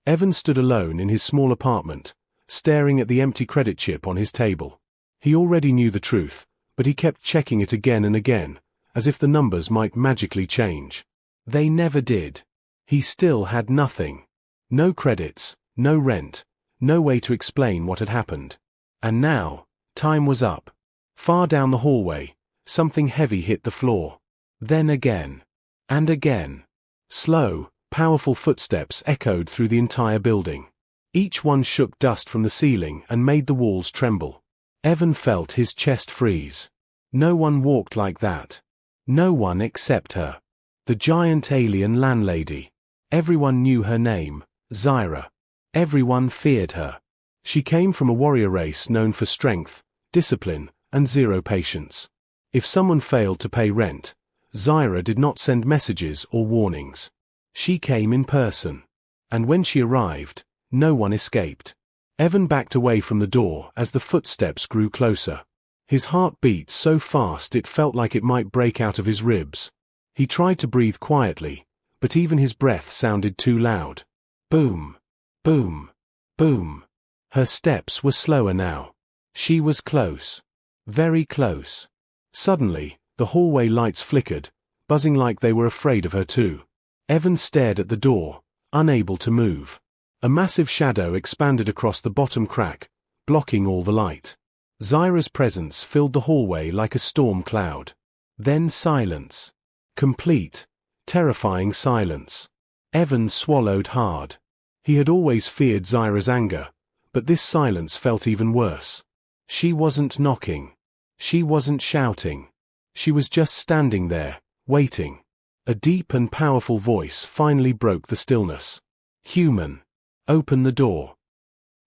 Evan stood alone in his small apartment, staring at the empty credit chip on his table. He already knew the truth, but he kept checking it again and again, as if the numbers might magically change. They never did. He still had nothing. No credits, no rent, no way to explain what had happened. And now, time was up. Far down the hallway, something heavy hit the floor. Then again. And again. Slow, powerful footsteps echoed through the entire building. Each one shook dust from the ceiling and made the walls tremble. Evan felt his chest freeze. No one walked like that. No one except her. The giant alien landlady. Everyone knew her name, Zyra. Everyone feared her. She came from a warrior race known for strength, discipline, and zero patience. If someone failed to pay rent, Zyra did not send messages or warnings. She came in person. And when she arrived, no one escaped. Evan backed away from the door as the footsteps grew closer. His heart beat so fast it felt like it might break out of his ribs. He tried to breathe quietly, but even his breath sounded too loud. Boom. Boom. Boom. Her steps were slower now. She was close. Very close. Suddenly, the hallway lights flickered, buzzing like they were afraid of her too. Evan stared at the door, unable to move. A massive shadow expanded across the bottom crack, blocking all the light. Zyra's presence filled the hallway like a storm cloud. Then silence. Complete, terrifying silence. Evan swallowed hard. He had always feared Zyra's anger, but this silence felt even worse. She wasn't knocking. She wasn't shouting. She was just standing there, waiting. A deep and powerful voice finally broke the stillness. Human. Open the door.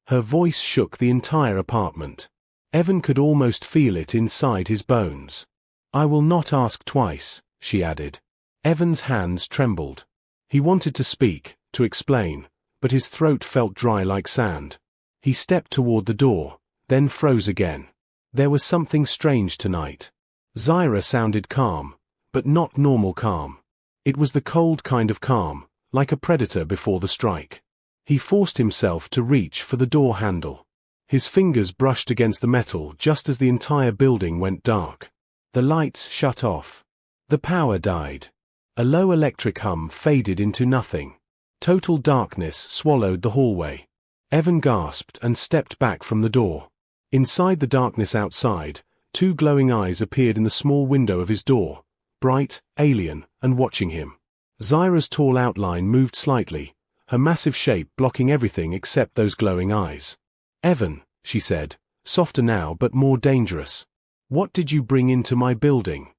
Her voice shook the entire apartment. Evan could almost feel it inside his bones. I will not ask twice, she added. Evan's hands trembled. He wanted to speak, to explain, but his throat felt dry like sand. He stepped toward the door, then froze again. There was something strange tonight. Zyra sounded calm, but not normal calm. It was the cold kind of calm, like a predator before the strike. He forced himself to reach for the door handle. His fingers brushed against the metal just as the entire building went dark. The lights shut off. The power died. A low electric hum faded into nothing. Total darkness swallowed the hallway. Evan gasped and stepped back from the door. Inside the darkness outside, two glowing eyes appeared in the small window of his door, bright, alien, and watching him. Zyra's tall outline moved slightly, her massive shape blocking everything except those glowing eyes. Evan, she said, softer now but more dangerous. What did you bring into my building?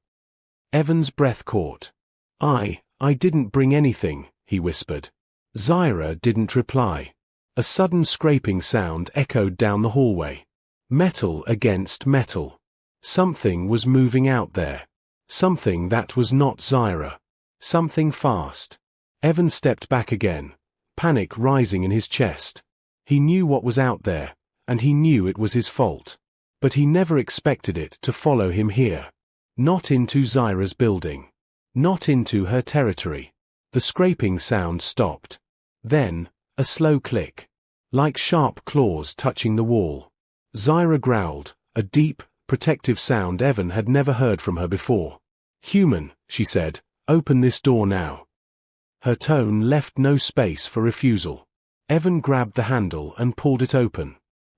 Evan's breath caught. I didn't bring anything, he whispered. Zyra didn't reply. A sudden scraping sound echoed down the hallway. Metal against metal. Something was moving out there. Something that was not Zyra. Something fast. Evan stepped back again, panic rising in his chest. He knew what was out there, and he knew it was his fault. But he never expected it to follow him here. Not into Zyra's building. Not into her territory. The scraping sound stopped. Then, a slow click. Like sharp claws touching the wall. Zyra growled, a deep, protective sound Evan had never heard from her before. Human, she said, open this door now. Her tone left no space for refusal. Evan grabbed the handle and pulled it open.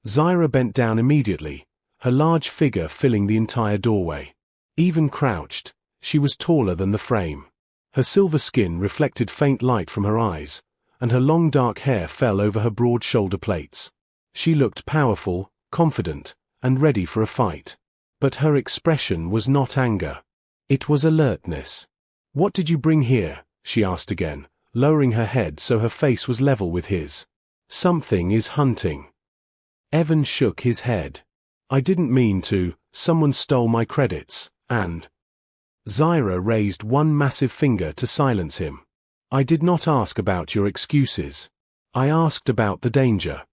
Zyra bent down immediately, her large figure filling the entire doorway. Even crouched, she was taller than the frame. Her silver skin reflected faint light from her eyes, and her long dark hair fell over her broad shoulder plates. She looked powerful, confident, and ready for a fight. But her expression was not anger. It was alertness. What did you bring here? She asked again, lowering her head so her face was level with his. Something is hunting. Evan shook his head. I didn't mean to, someone stole my credits, and... Zyra raised one massive finger to silence him. I did not ask about your excuses. I asked about the danger.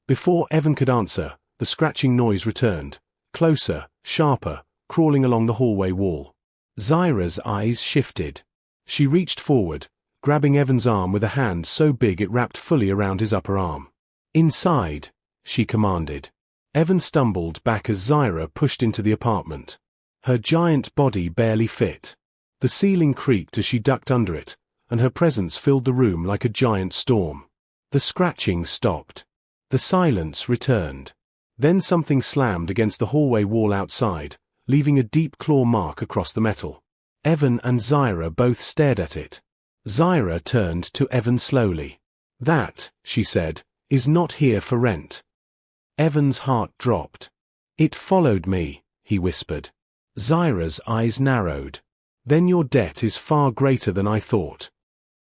Before Evan could answer, the scratching noise returned, closer, sharper, crawling along the hallway wall. Zyra's eyes shifted. She reached forward, grabbing Evan's arm with a hand so big it wrapped fully around his upper arm. "Inside," she commanded. Evan stumbled back as Zyra pushed into the apartment. Her giant body barely fit. The ceiling creaked as she ducked under it, and her presence filled the room like a giant storm. The scratching stopped. The silence returned. Then something slammed against the hallway wall outside, leaving a deep claw mark across the metal. Evan and Zyra both stared at it. Zyra turned to Evan slowly. "That," she said, "is not here for rent." Evan's heart dropped. "It followed me," he whispered. Zyra's eyes narrowed. "Then your debt is far greater than I thought."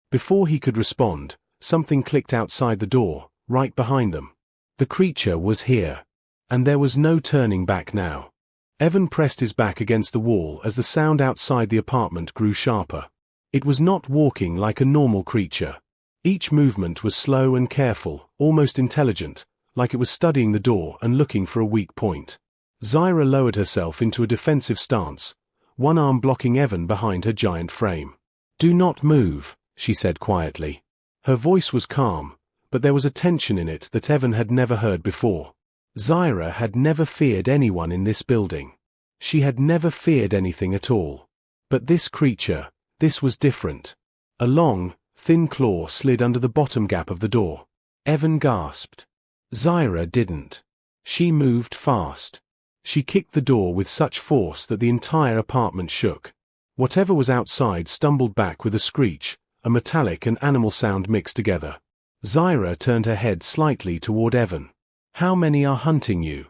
Before he could respond, something clicked outside the door, right behind them. The creature was here. And there was no turning back now. Evan pressed his back against the wall as the sound outside the apartment grew sharper. It was not walking like a normal creature. Each movement was slow and careful, almost intelligent, like it was studying the door and looking for a weak point. Zyra lowered herself into a defensive stance, one arm blocking Evan behind her giant frame. "Do not move," she said quietly. Her voice was calm, but there was a tension in it that Evan had never heard before. Zyra had never feared anyone in this building. She had never feared anything at all. But this creature, this was different. A long, thin claw slid under the bottom gap of the door. Evan gasped. Zyra didn't. She moved fast. She kicked the door with such force that the entire apartment shook. Whatever was outside stumbled back with a screech, a metallic and animal sound mixed together. Zyra turned her head slightly toward Evan. "How many are hunting you?"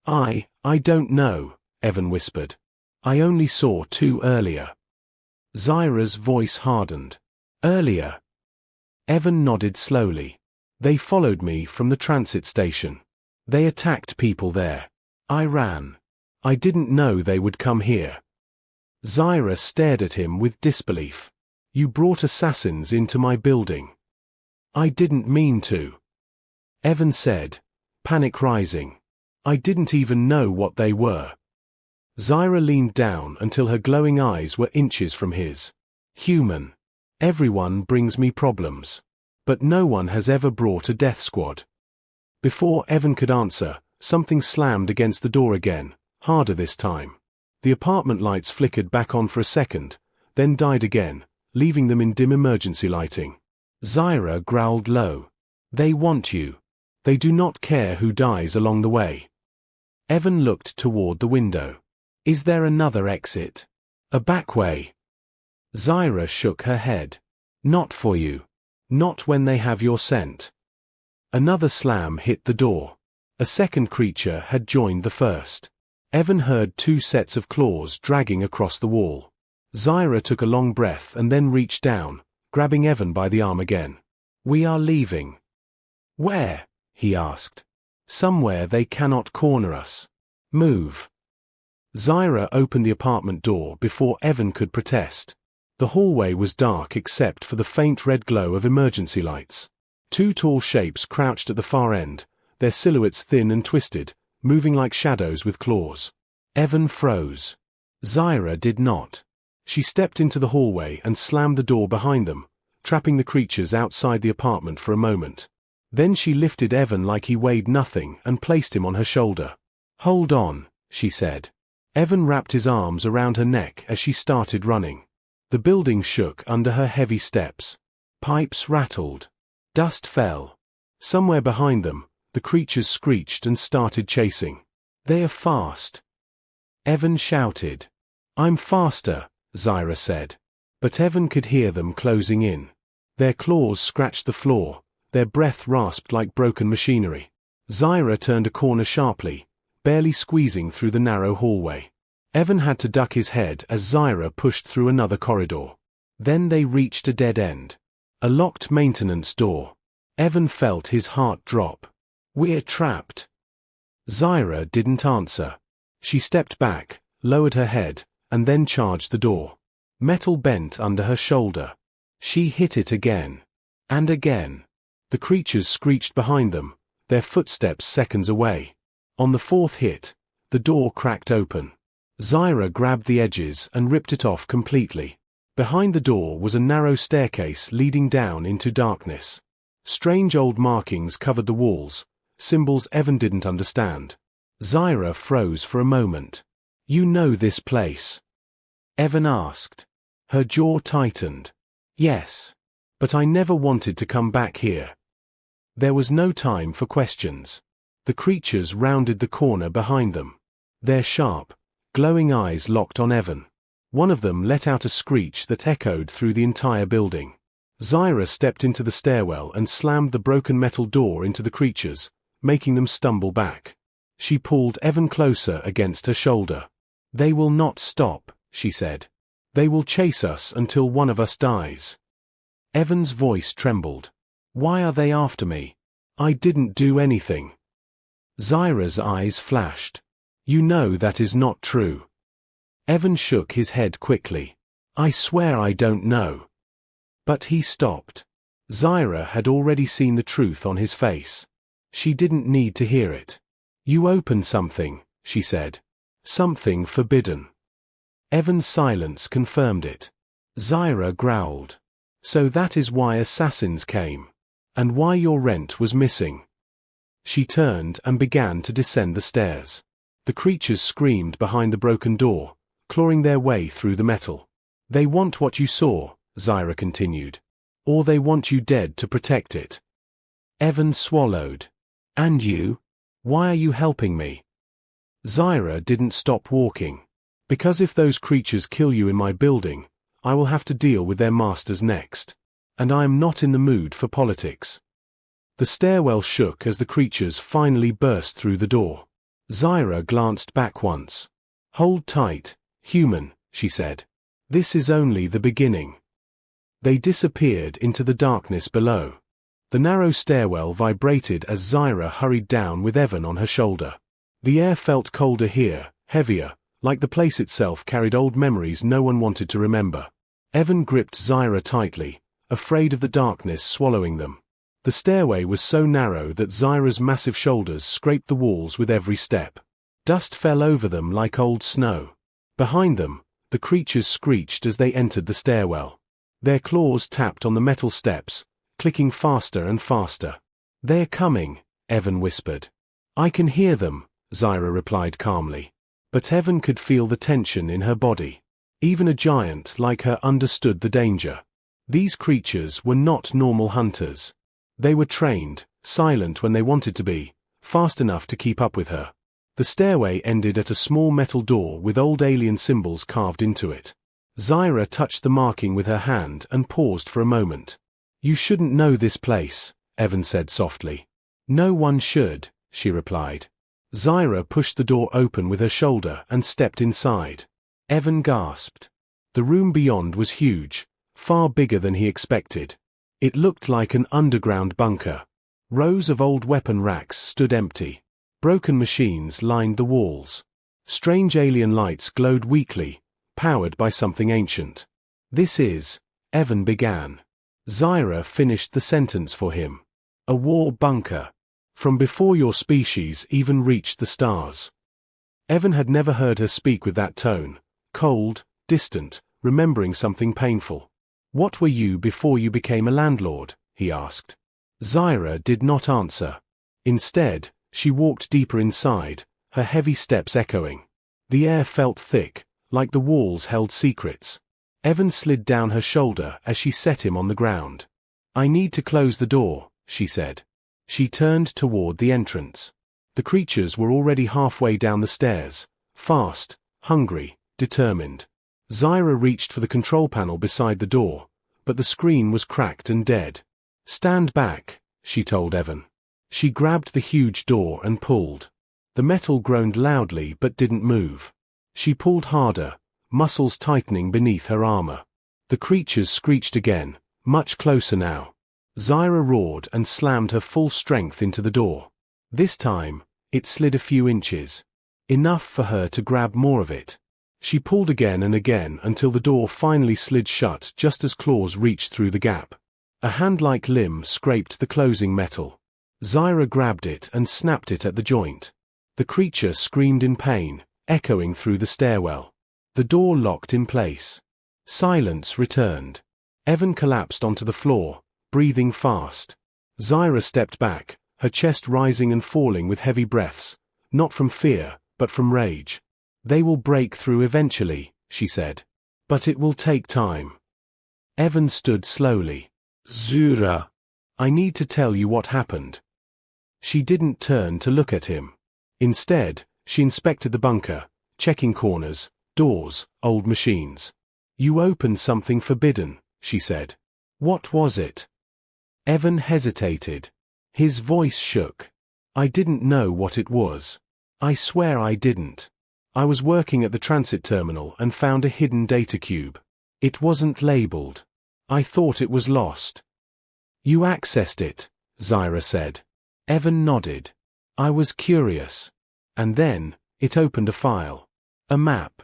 I don't know," Evan whispered. "I only saw 2 earlier." Zyra's voice hardened. "Earlier?" Evan nodded slowly. "They followed me from the transit station. They attacked people there. I ran. I didn't know they would come here." Zyra stared at him with disbelief. "You brought assassins into my building." "I didn't mean to," Evan said, panic rising. "I didn't even know what they were." Zyra leaned down until her glowing eyes were inches from his. "Human. Everyone brings me problems. But no one has ever brought a death squad." Before Evan could answer, something slammed against the door again, harder this time. The apartment lights flickered back on for a second, then died again, leaving them in dim emergency lighting. Zyra growled low. "They want you. They do not care who dies along the way." Evan looked toward the window. "Is there another exit? A back way?" Zyra shook her head. "Not for you. Not when they have your scent." Another slam hit the door. A second creature had joined the first. Evan heard 2 sets of claws dragging across the wall. Zyra took a long breath and then reached down, grabbing Evan by the arm again. "We are leaving." "Where?" he asked. "Somewhere they cannot corner us. Move." Zyra opened the apartment door before Evan could protest. The hallway was dark except for the faint red glow of emergency lights. 2 tall shapes crouched at the far end, their silhouettes thin and twisted, moving like shadows with claws. Evan froze. Zyra did not. She stepped into the hallway and slammed the door behind them, trapping the creatures outside the apartment for a moment. Then she lifted Evan like he weighed nothing and placed him on her shoulder. "Hold on," she said. Evan wrapped his arms around her neck as she started running. The building shook under her heavy steps. Pipes rattled. Dust fell. Somewhere behind them, the creatures screeched and started chasing. "They are fast," Evan shouted. "I'm faster," Zyra said. But Evan could hear them closing in. Their claws scratched the floor, their breath rasped like broken machinery. Zyra turned a corner sharply, barely squeezing through the narrow hallway. Evan had to duck his head as Zyra pushed through another corridor. Then they reached a dead end. A locked maintenance door. Evan felt his heart drop. "We're trapped." Zyra didn't answer. She stepped back, lowered her head, and then charged the door. Metal bent under her shoulder. She hit it again. And again. The creatures screeched behind them, their footsteps seconds away. On the 4th hit, the door cracked open. Zyra grabbed the edges and ripped it off completely. Behind the door was a narrow staircase leading down into darkness. Strange old markings covered the walls, symbols Evan didn't understand. Zyra froze for a moment. "You know this place?" Evan asked. Her jaw tightened. "Yes. But I never wanted to come back here." There was no time for questions. The creatures rounded the corner behind them. Their sharp, glowing eyes locked on Evan. One of them let out a screech that echoed through the entire building. Zyra stepped into the stairwell and slammed the broken metal door into the creatures, making them stumble back. She pulled Evan closer against her shoulder. "They will not stop," she said. "They will chase us until one of us dies." Evan's voice trembled. "Why are they after me? I didn't do anything." Zyra's eyes flashed. "You know that is not true." Evan shook his head quickly. "I swear I don't know." But he stopped. Zyra had already seen the truth on his face. She didn't need to hear it. "You opened something," she said. "Something forbidden." Evan's silence confirmed it. Zyra growled. "So that is why assassins came. And why your rent was missing." She turned and began to descend the stairs. The creatures screamed behind the broken door, clawing their way through the metal. "They want what you saw," Zyra continued. "Or they want you dead to protect it." Evan swallowed. "And you? Why are you helping me?" Zyra didn't stop walking. "Because if those creatures kill you in my building, I will have to deal with their masters next. And I am not in the mood for politics." The stairwell shook as the creatures finally burst through the door. Zyra glanced back once. "Hold tight, human," she said. "This is only the beginning." They disappeared into the darkness below. The narrow stairwell vibrated as Zyra hurried down with Evan on her shoulder. The air felt colder here, heavier, like the place itself carried old memories no one wanted to remember. Evan gripped Zyra tightly, afraid of the darkness swallowing them. The stairway was so narrow that Zyra's massive shoulders scraped the walls with every step. Dust fell over them like old snow. Behind them, the creatures screeched as they entered the stairwell. Their claws tapped on the metal steps, clicking faster and faster. "They're coming," Evan whispered. "I can hear them," Zyra replied calmly. But Evan could feel the tension in her body. Even a giant like her understood the danger. These creatures were not normal hunters. They were trained, silent when they wanted to be, fast enough to keep up with her. The stairway ended at a small metal door with old alien symbols carved into it. Zyra touched the marking with her hand and paused for a moment. "You shouldn't know this place," Evan said softly. "No one should," she replied. Zyra pushed the door open with her shoulder and stepped inside. Evan gasped. The room beyond was huge, far bigger than he expected. It looked like an underground bunker. Rows of old weapon racks stood empty. Broken machines lined the walls. Strange alien lights glowed weakly, powered by something ancient. "This is," Evan began. Zyra finished the sentence for him. "A war bunker. From before your species even reached the stars." Evan had never heard her speak with that tone, cold, distant, remembering something painful. "What were you before you became a landlord?" he asked. Zyra did not answer. Instead, she walked deeper inside, her heavy steps echoing. The air felt thick, like the walls held secrets. Evan slid down her shoulder as she set him on the ground. "I need to close the door," she said. She turned toward the entrance. The creatures were already halfway down the stairs, fast, hungry, determined. Zyra reached for the control panel beside the door, but the screen was cracked and dead. "Stand back," she told Evan. She grabbed the huge door and pulled. The metal groaned loudly but didn't move. She pulled harder, muscles tightening beneath her armor. The creatures screeched again, much closer now. Zyra roared and slammed her full strength into the door. This time, it slid a few inches. Enough for her to grab more of it. She pulled again and again until the door finally slid shut just as claws reached through the gap. A hand-like limb scraped the closing metal. Zyra grabbed it and snapped it at the joint. The creature screamed in pain, echoing through the stairwell. The door locked in place. Silence returned. Evan collapsed onto the floor, breathing fast. Zyra stepped back, her chest rising and falling with heavy breaths, not from fear, but from rage. They will break through eventually, she said. But it will take time. Evan stood slowly. Zyra, I need to tell you what happened. She didn't turn to look at him. Instead, she inspected the bunker, checking corners, doors, old machines. You opened something forbidden, she said. What was it? Evan hesitated. His voice shook. I didn't know what it was. I swear I didn't. I was working at the transit terminal and found a hidden data cube. It wasn't labeled. I thought it was lost. You accessed it, Zyra said. Evan nodded. I was curious. And then, it opened a file. A map.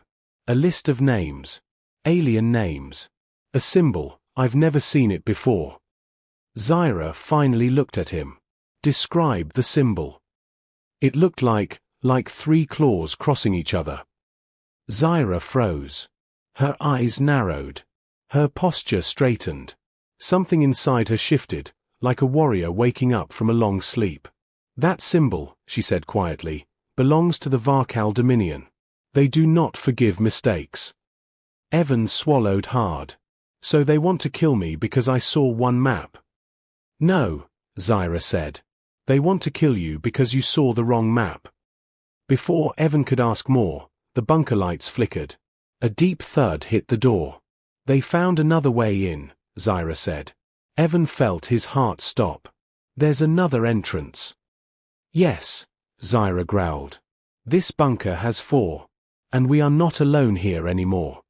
A list of names. Alien names. A symbol, I've never seen it before. Zyra finally looked at him. Describe the symbol. It looked like 3 claws crossing each other. Zyra froze. Her eyes narrowed. Her posture straightened. Something inside her shifted, like a warrior waking up from a long sleep. That symbol, she said quietly, belongs to the Varkal Dominion. They do not forgive mistakes. Evan swallowed hard. So they want to kill me because I saw one map? No, Zyra said. They want to kill you because you saw the wrong map. Before Evan could ask more, the bunker lights flickered. A deep thud hit the door. They found another way in, Zyra said. Evan felt his heart stop. There's another entrance. Yes, Zyra growled. This bunker has 4. And we are not alone here anymore.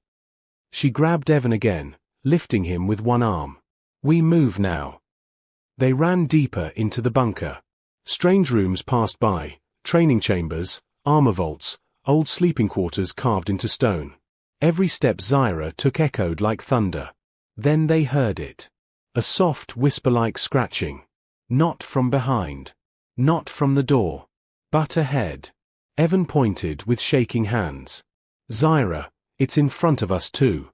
She grabbed Evan again, lifting him with one arm. We move now. They ran deeper into the bunker. Strange rooms passed by, training chambers, armor vaults, old sleeping quarters carved into stone. Every step Zyra took echoed like thunder. Then they heard it. A soft whisper-like scratching. Not from behind. Not from the door. But ahead. Evan pointed with shaking hands. Zyra, it's in front of us too.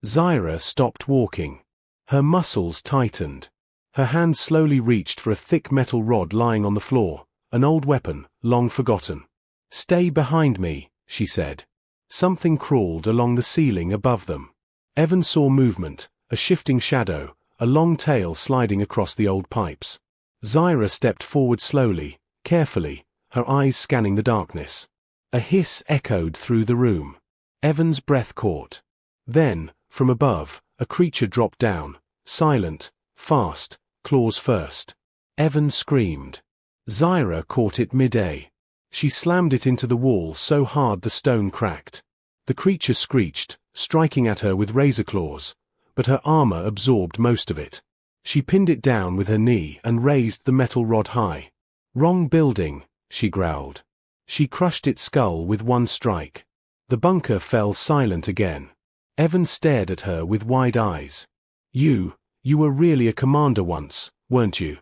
Zyra stopped walking. Her muscles tightened. Her hand slowly reached for a thick metal rod lying on the floor, an old weapon, long forgotten. Stay behind me, she said. Something crawled along the ceiling above them. Evan saw movement, a shifting shadow, a long tail sliding across the old pipes. Zyra stepped forward slowly, carefully, her eyes scanning the darkness. A hiss echoed through the room. Evan's breath caught. Then, from above, a creature dropped down, silent, fast, claws first. Evan screamed. Zyra caught it mid-air. She slammed it into the wall so hard the stone cracked. The creature screeched, striking at her with razor claws, but her armor absorbed most of it. She pinned it down with her knee and raised the metal rod high. Wrong building, she growled. She crushed its skull with one strike. The bunker fell silent again. Evan stared at her with wide eyes. You were really a commander once, weren't you?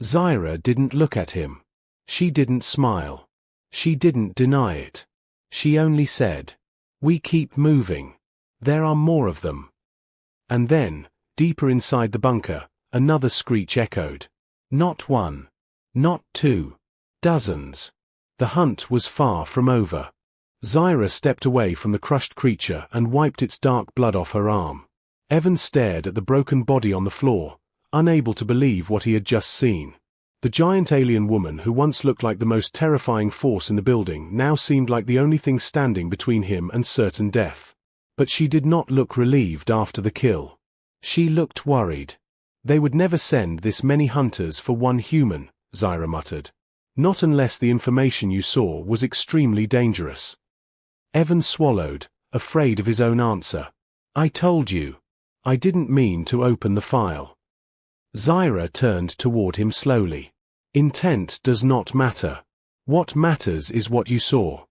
Zyra didn't look at him. She didn't smile. She didn't deny it. She only said, "We keep moving. There are more of them." And then, deeper inside the bunker, another screech echoed. Not one. Not 2. Dozens. The hunt was far from over. Zyra stepped away from the crushed creature and wiped its dark blood off her arm. Evan stared at the broken body on the floor, unable to believe what he had just seen. The giant alien woman who once looked like the most terrifying force in the building now seemed like the only thing standing between him and certain death. But she did not look relieved after the kill. She looked worried. They would never send this many hunters for one human, Zyra muttered. Not unless the information you saw was extremely dangerous. Evan swallowed, afraid of his own answer. I told you. I didn't mean to open the file. Zyra turned toward him slowly. Intent does not matter. What matters is what you saw.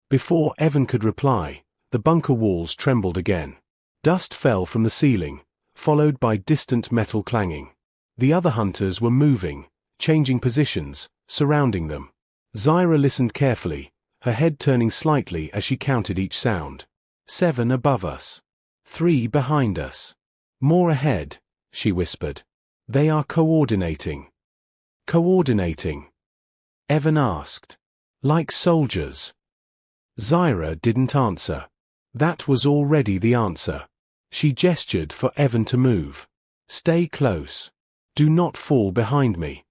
Before Evan could reply, the bunker walls trembled again. Dust fell from the ceiling, followed by distant metal clanging. The other hunters were moving, changing positions, surrounding them. Zyra listened carefully, her head turning slightly as she counted each sound. 7 above us. 3 behind us. More ahead, she whispered. They are coordinating. Coordinating? Evan asked. Like soldiers. Zyra didn't answer. That was already the answer. She gestured for Evan to move. Stay close. Do not fall behind me.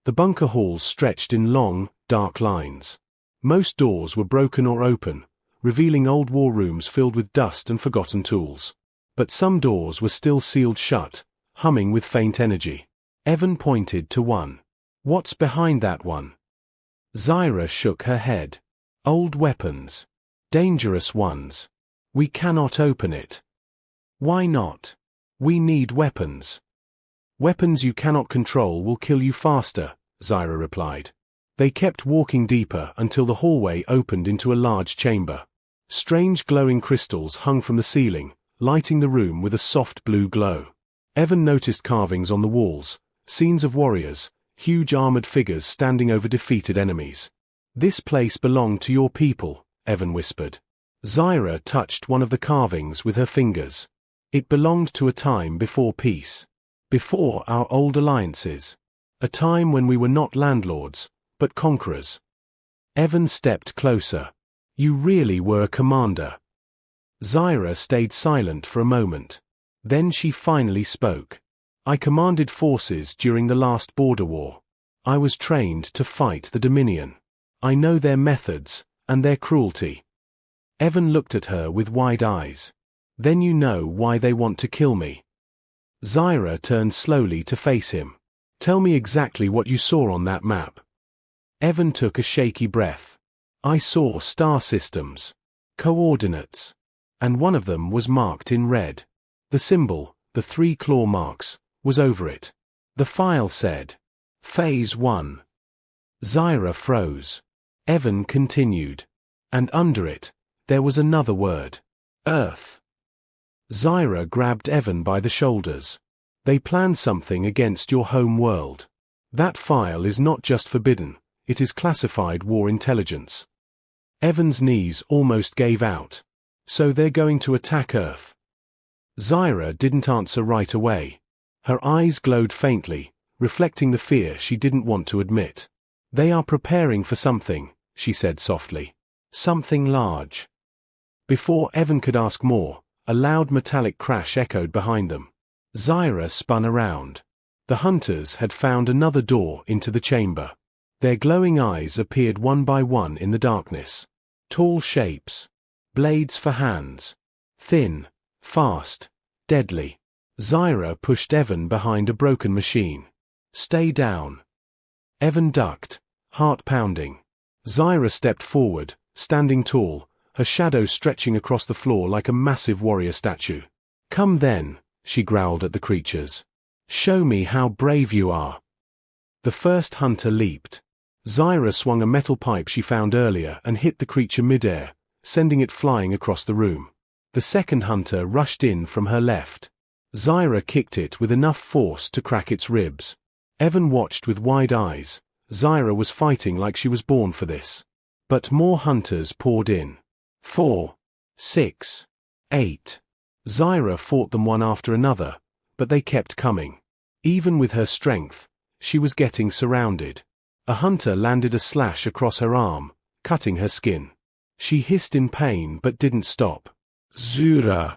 The bunker halls stretched in long, dark lines. Most doors were broken or open, revealing old war rooms filled with dust and forgotten tools. But some doors were still sealed shut, humming with faint energy. Evan pointed to one. What's behind that one? Zyra shook her head. Old weapons. Dangerous ones. We cannot open it. Why not? We need weapons. Weapons you cannot control will kill you faster, Zyra replied. They kept walking deeper until the hallway opened into a large chamber. Strange glowing crystals hung from the ceiling, lighting the room with a soft blue glow. Evan noticed carvings on the walls, scenes of warriors, huge armored figures standing over defeated enemies. This place belonged to your people, Evan whispered. Zyra touched one of the carvings with her fingers. It belonged to a time before peace. Before our old alliances. A time when we were not landlords, but conquerors. Evan stepped closer. You really were a commander. Zyra stayed silent for a moment. Then she finally spoke. I commanded forces during the last border war. I was trained to fight the Dominion. I know their methods, and their cruelty. Evan looked at her with wide eyes. Then you know why they want to kill me. Zyra turned slowly to face him. Tell me exactly what you saw on that map. Evan took a shaky breath. I saw star systems. Coordinates. And one of them was marked in red. The symbol, the 3 claw marks, was over it. The file said, Phase 1. Zyra froze. Evan continued. And under it, there was another word. Earth. Zyra grabbed Evan by the shoulders. They planned something against your home world. That file is not just forbidden, it is classified war intelligence. Evan's knees almost gave out. So they're going to attack Earth. Zyra didn't answer right away. Her eyes glowed faintly, reflecting the fear she didn't want to admit. They are preparing for something, she said softly. Something large. Before Evan could ask more, a loud metallic crash echoed behind them. Zyra spun around. The hunters had found another door into the chamber. Their glowing eyes appeared one by one in the darkness. Tall shapes. Blades for hands. Thin, fast, deadly. Zyra pushed Evan behind a broken machine. Stay down. Evan ducked, heart pounding. Zyra stepped forward, standing tall, her shadow stretching across the floor like a massive warrior statue. Come then, she growled at the creatures. Show me how brave you are. The first hunter leaped. Zyra swung a metal pipe she found earlier and hit the creature midair, sending it flying across the room. The second hunter rushed in from her left. Zyra kicked it with enough force to crack its ribs. Evan watched with wide eyes. Zyra was fighting like she was born for this. But more hunters poured in. 4, 6, 8. Zyra fought them one after another, but they kept coming. Even with her strength, she was getting surrounded. A hunter landed a slash across her arm, cutting her skin. She hissed in pain but didn't stop. Zyra!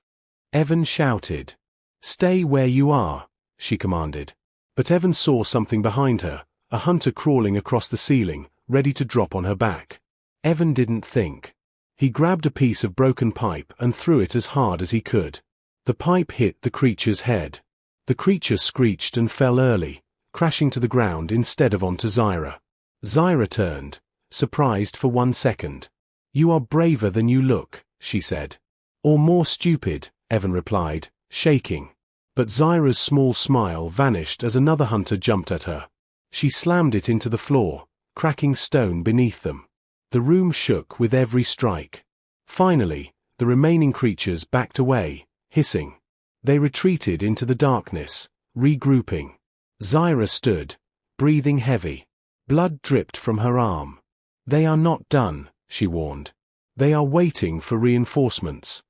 Evan shouted. Stay where you are, she commanded. But Evan saw something behind her, a hunter crawling across the ceiling, ready to drop on her back. Evan didn't think. He grabbed a piece of broken pipe and threw it as hard as he could. The pipe hit the creature's head. The creature screeched and fell early, crashing to the ground instead of onto Zyra. Zyra turned, surprised for 1 second. You are braver than you look, she said. Or more stupid, Evan replied, shaking. But Zyra's small smile vanished as another hunter jumped at her. She slammed it into the floor, cracking stone beneath them. The room shook with every strike. Finally, the remaining creatures backed away, hissing. They retreated into the darkness, regrouping. Zyra stood, breathing heavy. Blood dripped from her arm. They are not done, she warned. They are waiting for reinforcements.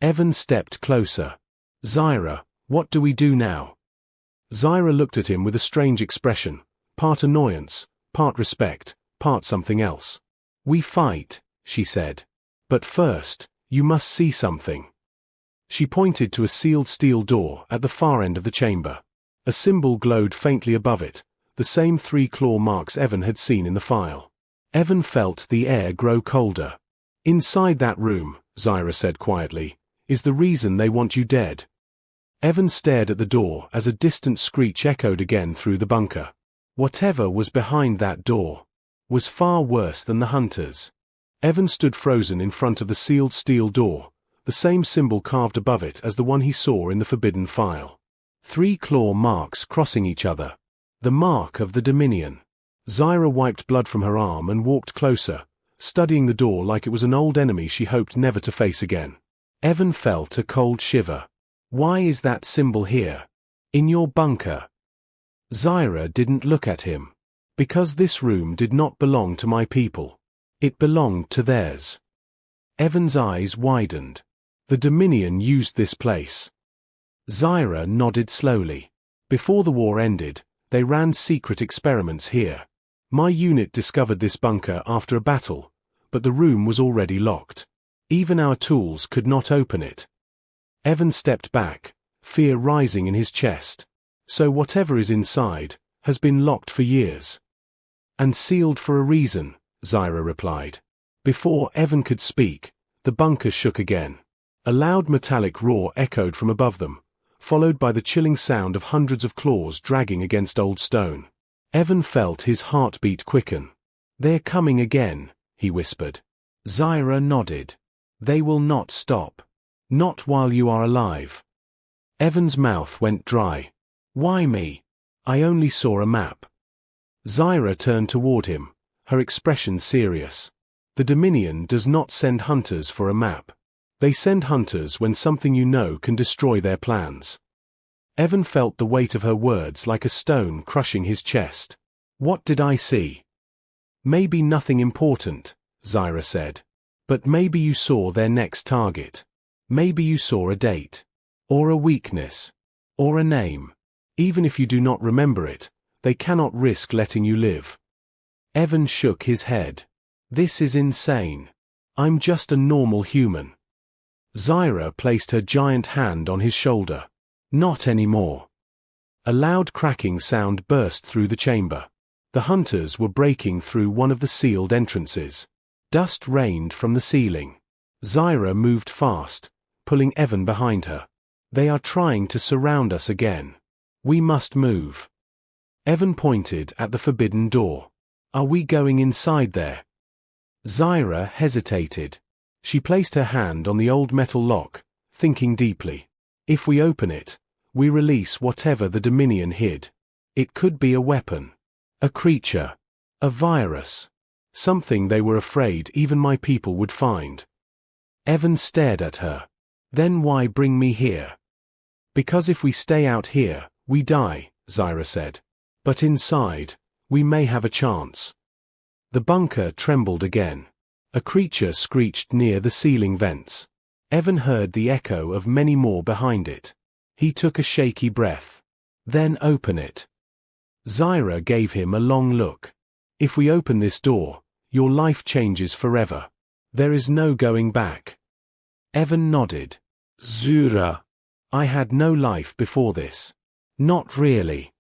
Evan stepped closer. "Zyra, what do we do now?" Zyra looked at him with a strange expression, part annoyance, part respect, part something else. "We fight," she said. "But first, you must see something." She pointed to a sealed steel door at the far end of the chamber. A symbol glowed faintly above it, the same 3 claw marks Evan had seen in the file. Evan felt the air grow colder. "Inside that room," Zyra said quietly, "is the reason they want you dead." Evan stared at the door as a distant screech echoed again through the bunker. Whatever was behind that door was far worse than the hunters. Evan stood frozen in front of the sealed steel door, the same symbol carved above it as the one he saw in the forbidden file. 3 claw marks crossing each other. The mark of the Dominion. Zyra wiped blood from her arm and walked closer, studying the door like it was an old enemy she hoped never to face again. Evan felt a cold shiver. "Why is that symbol here? In your bunker?" Zyra didn't look at him. "Because this room did not belong to my people. It belonged to theirs." Evan's eyes widened. "The Dominion used this place." Zyra nodded slowly. "Before the war ended, they ran secret experiments here. My unit discovered this bunker after a battle, but the room was already locked. Even our tools could not open it." Evan stepped back, fear rising in his chest. "So whatever is inside has been locked for years." "And sealed for a reason," Zyra replied. Before Evan could speak, the bunker shook again. A loud metallic roar echoed from above them, followed by the chilling sound of hundreds of claws dragging against old stone. Evan felt his heartbeat quicken. "They're coming again," he whispered. Zyra nodded. "They will not stop. Not while you are alive." Evan's mouth went dry. "Why me? I only saw a map." Zyra turned toward him, her expression serious. "The Dominion does not send hunters for a map. They send hunters when something you know can destroy their plans." Evan felt the weight of her words like a stone crushing his chest. "What did I see?" "Maybe nothing important," Zyra said. "But maybe you saw their next target. Maybe you saw a date. Or a weakness. Or a name. Even if you do not remember it, they cannot risk letting you live." Evan shook his head. "This is insane. I'm just a normal human." Zyra placed her giant hand on his shoulder. "Not anymore." A loud cracking sound burst through the chamber. The hunters were breaking through one of the sealed entrances. Dust rained from the ceiling. Zyra moved fast, pulling Evan behind her. "They are trying to surround us again. We must move." Evan pointed at the forbidden door. "Are we going inside there?" Zyra hesitated. She placed her hand on the old metal lock, thinking deeply. "If we open it, we release whatever the Dominion hid. It could be a weapon. A creature. A virus. Something they were afraid even my people would find." Evan stared at her. "Then why bring me here?" "Because if we stay out here, we die," Zyra said. "But inside, we may have a chance." The bunker trembled again. A creature screeched near the ceiling vents. Evan heard the echo of many more behind it. He took a shaky breath. "Then open it." Zyra gave him a long look. "If we open this door, your life changes forever. There is no going back." Evan nodded. "Zyra, I had no life before this." "Not really."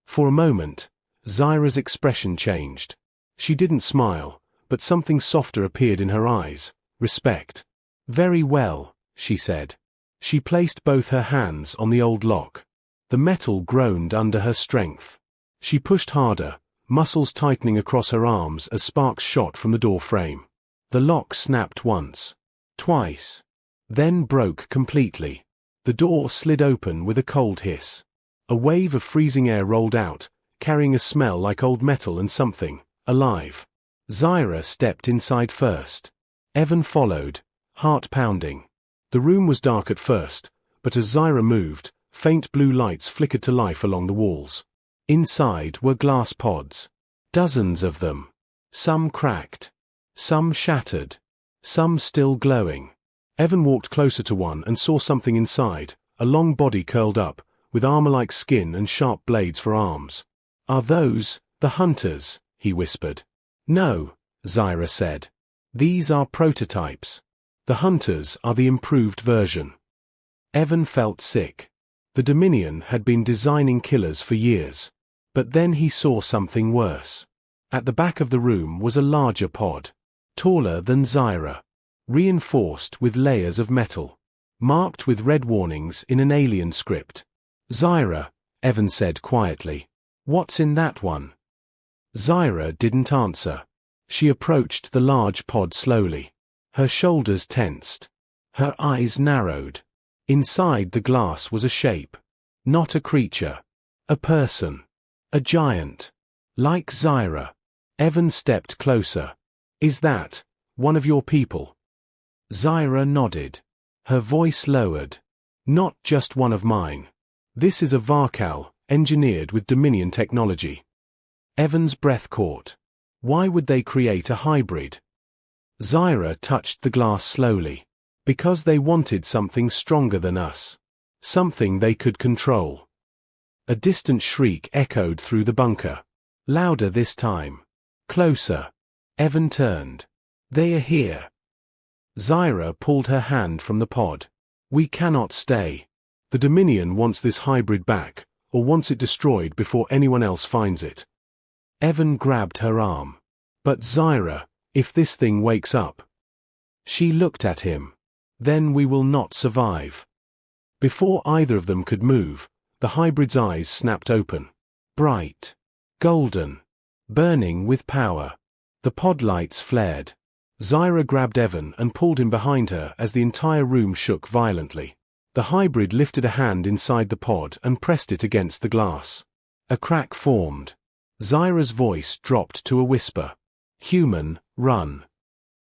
For a moment, Zyra's expression changed. She didn't smile, but something softer appeared in her eyes. Respect. "Very well," she said. She placed both her hands on the old lock. The metal groaned under her strength. She pushed harder, muscles tightening across her arms as sparks shot from the door frame. The lock snapped once. Twice. Then broke completely. The door slid open with a cold hiss. A wave of freezing air rolled out, carrying a smell like old metal and something alive. Zyra stepped inside first. Evan followed, heart pounding. The room was dark at first, but as Zyra moved, faint blue lights flickered to life along the walls. Inside were glass pods. Dozens of them. Some cracked. Some shattered. Some still glowing. Evan walked closer to one and saw something inside, a long body curled up, with armor-like skin and sharp blades for arms. "Are those the hunters?" he whispered. "No," Zyra said. "These are prototypes. The hunters are the improved version." Evan felt sick. The Dominion had been designing killers for years. But then he saw something worse. At the back of the room was a larger pod, taller than Zyra, reinforced with layers of metal, marked with red warnings in an alien script. "Zyra," Evan said quietly, "what's in that one?" Zyra didn't answer. She approached the large pod slowly. Her shoulders tensed. Her eyes narrowed. Inside the glass was a shape. Not a creature. A person. A giant. Like Zyra. Evan stepped closer. "Is that one of your people?" Zyra nodded. Her voice lowered. "Not just one of mine. This is a Varkal, engineered with Dominion technology." Evan's breath caught. Why would they create a hybrid? Zyra touched the glass slowly. "Because they wanted something stronger than us. Something they could control." A distant shriek echoed through the bunker. Louder this time. Closer. Evan turned. "They are here." Zyra pulled her hand from the pod. "We cannot stay. The Dominion wants this hybrid back, or wants it destroyed before anyone else finds it." Evan grabbed her arm. "But Zyra, if this thing wakes up." She looked at him. "Then we will not survive." Before either of them could move, the hybrid's eyes snapped open. Bright. Golden. Burning with power. The pod lights flared. Zyra grabbed Evan and pulled him behind her as the entire room shook violently. The hybrid lifted a hand inside the pod and pressed it against the glass. A crack formed. Zyra's voice dropped to a whisper. "Human, run."